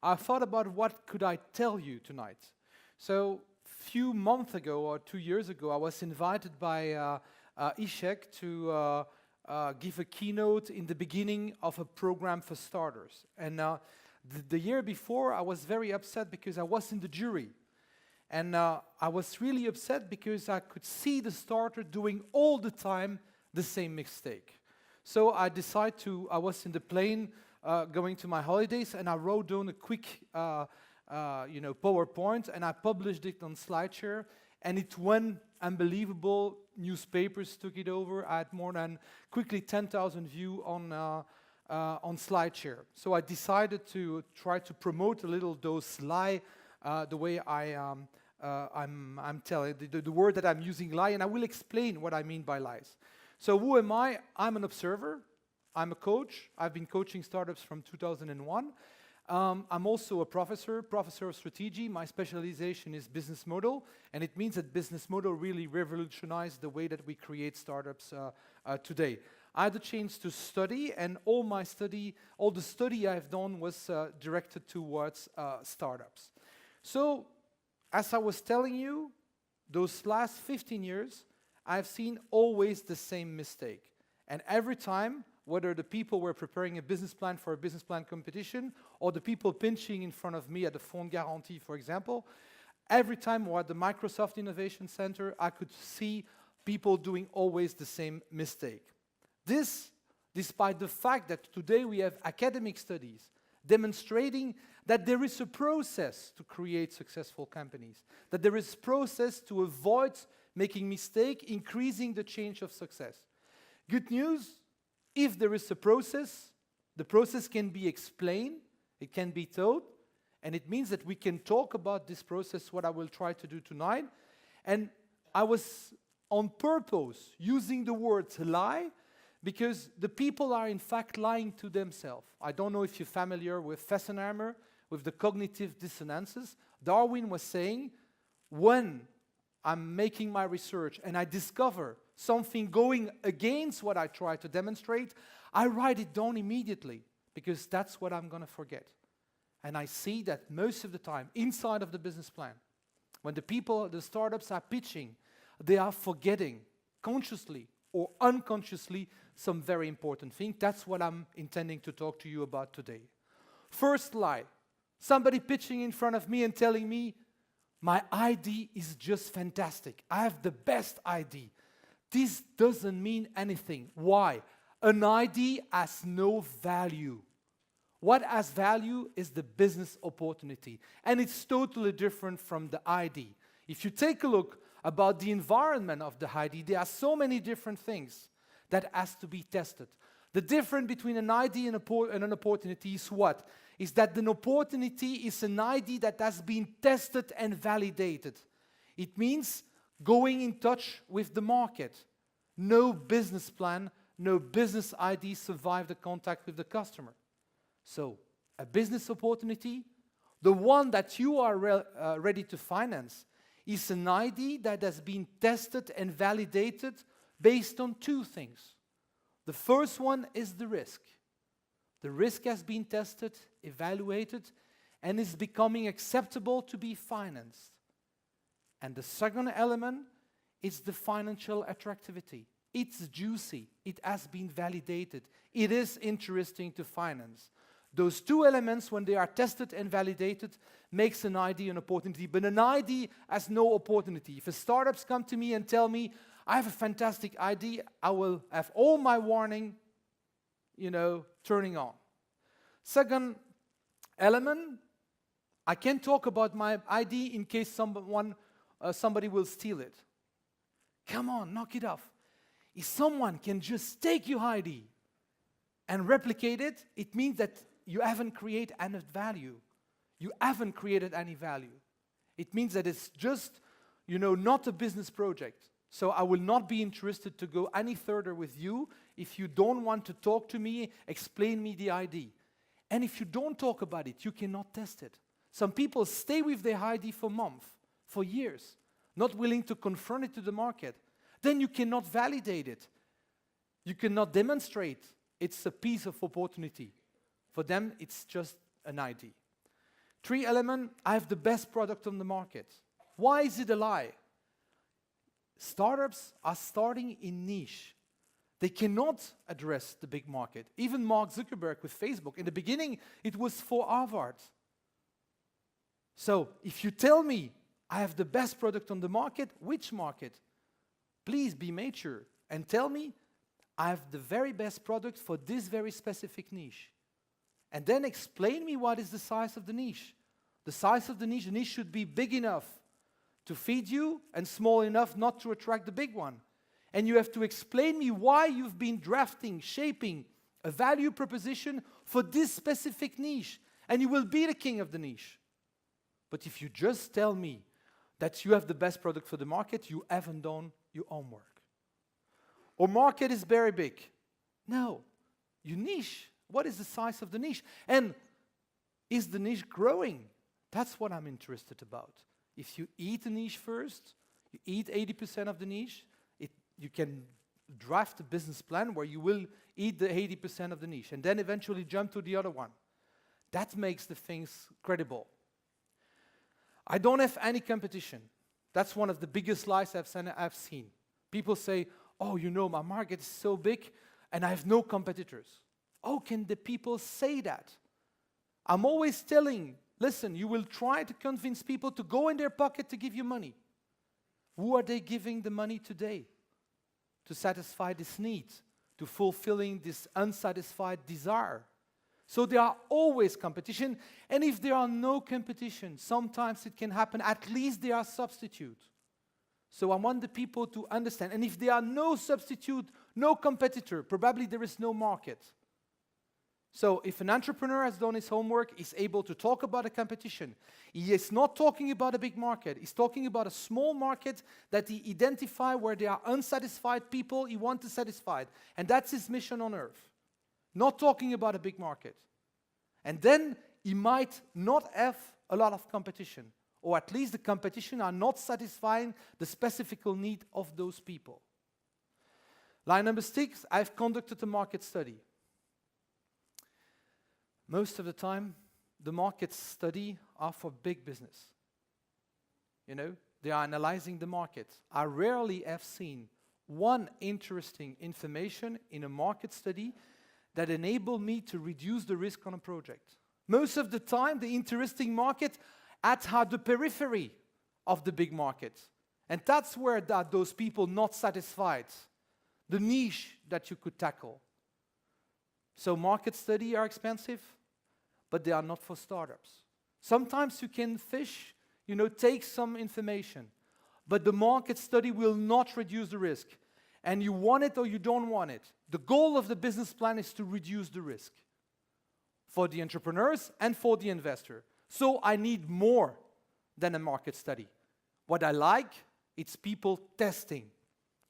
I thought about what could I tell you tonight. So few months ago or 2 years ago, I was invited by Ishek to give a keynote in the beginning of a program for starters. And the year before, I was very upset because I was in the jury. And I was really upset because I could see the starter doing all the time the same mistake. So I decided I was in the plane going to my holidays, and I wrote down a quick PowerPoint, and I published it on SlideShare, and it went unbelievable. Newspapers took it over. I had more than quickly 10,000 views on SlideShare. So I decided to try to promote a little those slides the way I'm telling the word that I'm using, lie, and I will explain what I mean by lies. So who am I? I'm an observer. I'm a coach. I've been coaching startups from 2001. I'm also a professor of strategy. My specialization is business model, and it means that business model really revolutionized the way that we create startups today. I had the chance to study, and all the study I've done was directed towards startups. So, as I was telling you, those last 15 years, I've seen always the same mistake. And every time, whether the people were preparing a business plan for a business plan competition, or the people pinching in front of me at the phone guarantee, for example, every time we're at the Microsoft Innovation Center, I could see people doing always the same mistake. This, despite the fact that today we have academic studies demonstrating that there is a process to create successful companies, that there is a process to avoid making mistakes, increasing the change of success. Good news, if there is a process, the process can be explained, it can be taught, and it means that we can talk about this process, what I will try to do tonight. And I was on purpose using the word lie, because the people are in fact lying to themselves. I don't know if you're familiar with Fessenheimer, with the cognitive dissonances. Darwin was saying, when I'm making my research and I discover something going against what I try to demonstrate, I write it down immediately, because that's what I'm going to forget. And I see that most of the time, inside of the business plan, when the startups are pitching, they are forgetting, consciously or unconsciously, some very important thing. That's what I'm intending to talk to you about today. First lie. Somebody pitching in front of me and telling me, my ID is just fantastic. I have the best ID. This doesn't mean anything. Why? An ID has no value. What has value is the business opportunity. And it's totally different from the ID. If you take a look about the environment of the ID, there are so many different things that has to be tested. The difference between an ID and an opportunity is what? Is that an opportunity is an ID that has been tested and validated. It means going in touch with the market. No business plan, no business ID survive the contact with the customer. So, a business opportunity, the one that you are ready to finance, is an ID that has been tested and validated based on two things. The first one is the risk. The risk has been tested, evaluated, and is becoming acceptable to be financed. And the second element is the financial attractivity. It's juicy. It has been validated. It is interesting to finance. Those two elements, when they are tested and validated, makes an ID an opportunity. But an ID has no opportunity. If a startups come to me and tell me, I have a fantastic ID, I will have all my warning, turning on. Second element, I can talk about my ID in case somebody will steal it. Come on, knock it off. If someone can just take your ID and replicate it, it means that you haven't created any value. You haven't created any value. It means that it's just, not a business project. So I will not be interested to go any further with you if you don't want to talk to me, explain me the ID. And if you don't talk about it, you cannot test it. Some people stay with their ID for months, for years, not willing to confront it to the market. Then you cannot validate it. You cannot demonstrate it's a piece of opportunity. For them, it's just an ID. Three element, I have the best product on the market. Why is it a lie? Startups are starting in niche. They cannot address the big market. Even Mark Zuckerberg with Facebook, in the beginning, it was for Harvard. So if you tell me I have the best product on the market, which market? Please be mature and tell me I have the very best product for this very specific niche. And then explain me what is the size of the niche. The size of the niche should be big enough to feed you and small enough not to attract the big one. And you have to explain me why you've been drafting, shaping a value proposition for this specific niche. And you will be the king of the niche. But if you just tell me that you have the best product for the market, you haven't done your homework. Or market is very big. No, your niche. What is the size of the niche? And is the niche growing? That's what I'm interested about. If you eat the niche first, you eat 80% of the niche, you can draft a business plan where you will eat the 80% of the niche and then eventually jump to the other one. That makes the things credible. I don't have any competition. That's one of the biggest lies I've seen. People say, oh, you know, my market is so big and I have no competitors. How can the people say that? I'm always telling, listen, you will try to convince people to go in their pocket to give you money. Who are they giving the money today? To satisfy this need, to fulfilling this unsatisfied desire. So there are always competition, and if there are no competition, sometimes it can happen, at least there are substitutes. So I want the people to understand, and if there are no substitute, no competitor, probably there is no market. So if an entrepreneur has done his homework, he's able to talk about a competition. He is not talking about a big market. He's talking about a small market that he identifies where there are unsatisfied people he wants to satisfy. And that's his mission on earth. Not talking about a big market. And then he might not have a lot of competition. Or at least the competition are not satisfying the specific need of those people. Line number 6, I've conducted a market study. Most of the time, the market study are for big business. You know, they are analyzing the market. I rarely have seen one interesting information in a market study that enabled me to reduce the risk on a project. Most of the time, the interesting market at the periphery of the big market. And that's where those people not satisfied, the niche that you could tackle. So market studies are expensive, but they are not for startups. Sometimes you can fish, take some information, but the market study will not reduce the risk. And you want it or you don't want it. The goal of the business plan is to reduce the risk for the entrepreneurs and for the investor. So I need more than a market study. What I like, it's people testing,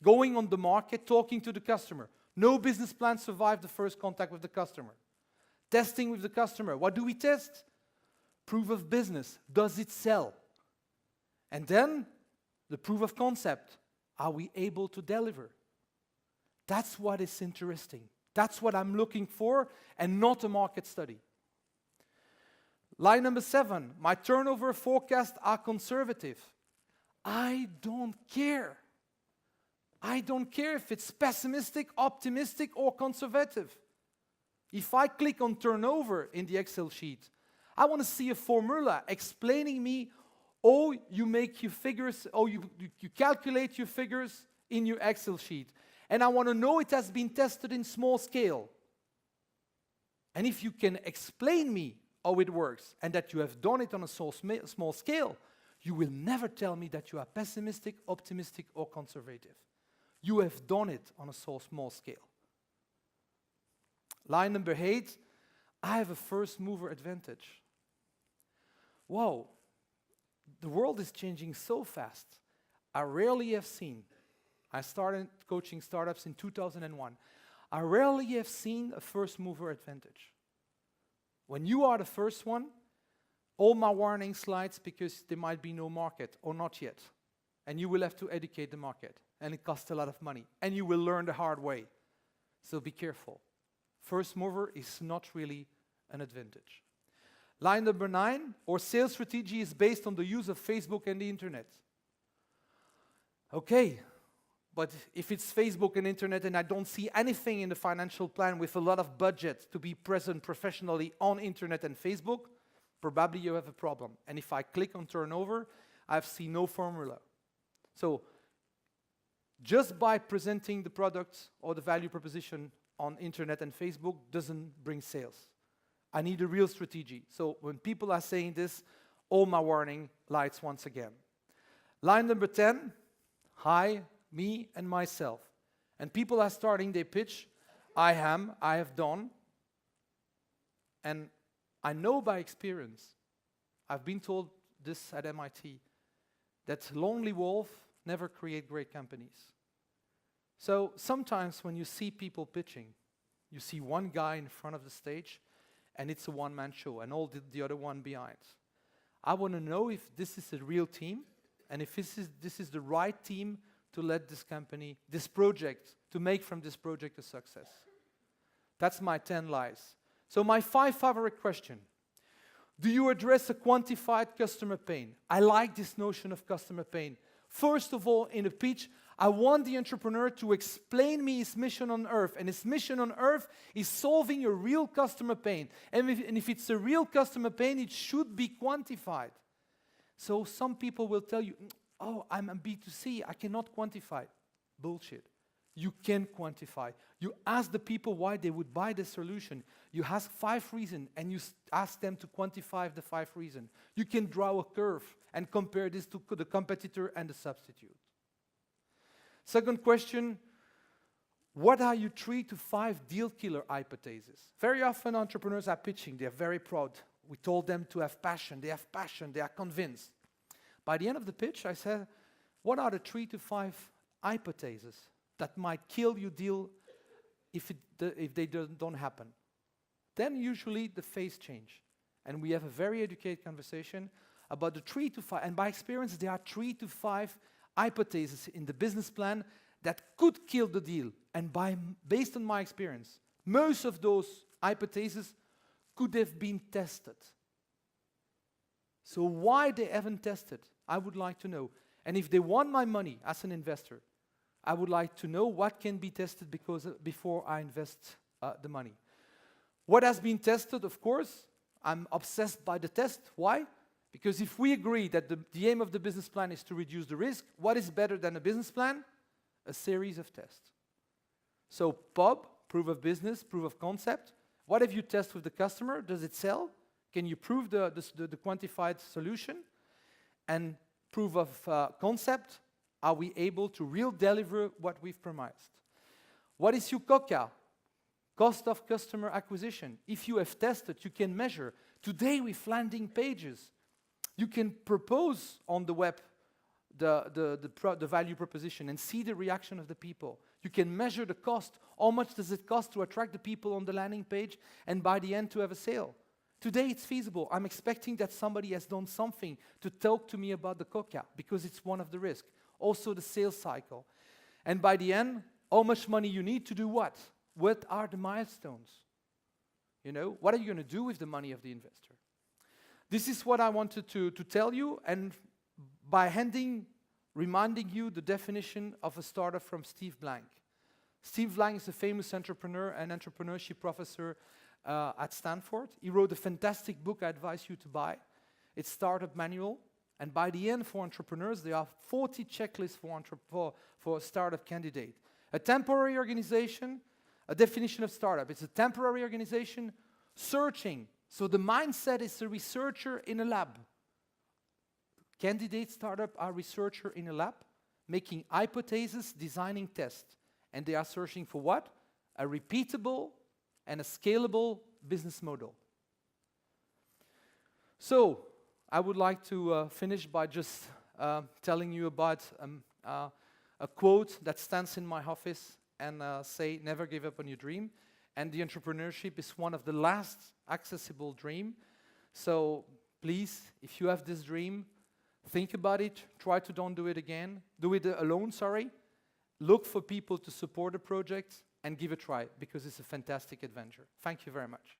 going on the market, talking to the customer. No business plan survived the first contact with the customer. Testing with the customer. What do we test? Proof of business. Does it sell? And then the proof of concept. Are we able to deliver? That's what is interesting. That's what I'm looking for, and not a market study. Line number 7, my turnover forecasts are conservative. I don't care. I don't care if it's pessimistic, optimistic, or conservative. If I click on turnover in the Excel sheet, I want to see a formula explaining me, you make your figures, you calculate your figures in your Excel sheet. And I want to know it has been tested in small scale. And if you can explain me how it works and that you have done it on a small scale, you will never tell me that you are pessimistic, optimistic, or conservative. You have done it on a small scale. Line number 8, I have a first mover advantage. Wow, the world is changing so fast. I rarely have seen, I started coaching startups in 2001. I rarely have seen a first mover advantage. When you are the first one, all my warning slides because there might be no market or not yet. And you will have to educate the market. And it costs a lot of money. And you will learn the hard way. So be careful. First mover is not really an advantage. Line number 9, our sales strategy is based on the use of Facebook and the internet. Okay, but if it's Facebook and internet and I don't see anything in the financial plan with a lot of budget to be present professionally on internet and Facebook, probably you have a problem. And if I click on turnover, I've seen no formula. So just by presenting the product or the value proposition on internet and Facebook doesn't bring sales. I need a real strategy. So when people are saying this, all my warning lights once again. Line number 10, hi, me and myself. And people are starting their pitch. I have done. And I know by experience, I've been told this at MIT, that lonely wolf never create great companies. So sometimes when you see people pitching, you see one guy in front of the stage and it's a one-man show and all the other one behind. I want to know if this is a real team and if this is the right team to let this company, this project, to make from this project a success. That's my 10 lies. So my 5 favorite question. Do you address a quantified customer pain? I like this notion of customer pain. First of all, in a pitch, I want the entrepreneur to explain me his mission on earth. And his mission on earth is solving a real customer pain. And if it's a real customer pain, it should be quantified. So some people will tell you, oh, I'm a B2C, I cannot quantify. Bullshit. You can quantify. You ask the people why they would buy the solution. You ask 5 reasons and you ask them to quantify the 5 reasons. You can draw a curve and compare this to the competitor and the substitute. Second question, what are your 3 to 5 deal killer hypotheses? Very often entrepreneurs are pitching, they're very proud. We told them to have passion, they are convinced. By the end of the pitch, I said, what are the 3 to 5 hypotheses that might kill your deal if they don't happen? Then usually the face change. And we have a very educated conversation about the 3 to 5, and by experience there are 3 to 5 hypotheses in the business plan that could kill the deal. And based on my experience, most of those hypotheses could have been tested. So why they haven't tested, I would like to know. And if they want my money as an investor, I would like to know what can be tested before I invest the money. What has been tested, of course, I'm obsessed by the test. Why? Because if we agree that the aim of the business plan is to reduce the risk, what is better than a business plan? A series of tests. So POB, proof of business, proof of concept. What if you test with the customer? Does it sell? Can you prove the quantified solution? And proof of concept, are we able to really deliver what we've promised? What is your COCA? Cost of customer acquisition. If you have tested, you can measure. Today with landing pages, you can propose on the web the value proposition and see the reaction of the people. You can measure the cost. How much does it cost to attract the people on the landing page and by the end to have a sale? Today it's feasible. I'm expecting that somebody has done something to talk to me about the COCA because it's one of the risks. Also the sales cycle. And by the end, how much money you need to do what? What are the milestones? You know, what are you going to do with the money of the investor? This is what I wanted to tell you, and by reminding you the definition of a startup from Steve Blank. Steve Blank is a famous entrepreneur and entrepreneurship professor at Stanford. He wrote a fantastic book I advise you to buy. It's Startup Manual. And by the end, for entrepreneurs, there are 40 checklists for a startup candidate. A temporary organization, a definition of startup. It's a temporary organization searching. So the mindset is a researcher in a lab. Candidate startup are researcher in a lab, making hypotheses, designing tests. And they are searching for what? A repeatable and a scalable business model. So, I would like to finish by just telling you about a quote that stands in my office and say, never give up on your dream. And the entrepreneurship is one of the last accessible dream. So please, if you have this dream, think about it, try to don't do it again. Do it alone, sorry. Look for people to support the project and give it a try because it's a fantastic adventure. Thank you very much.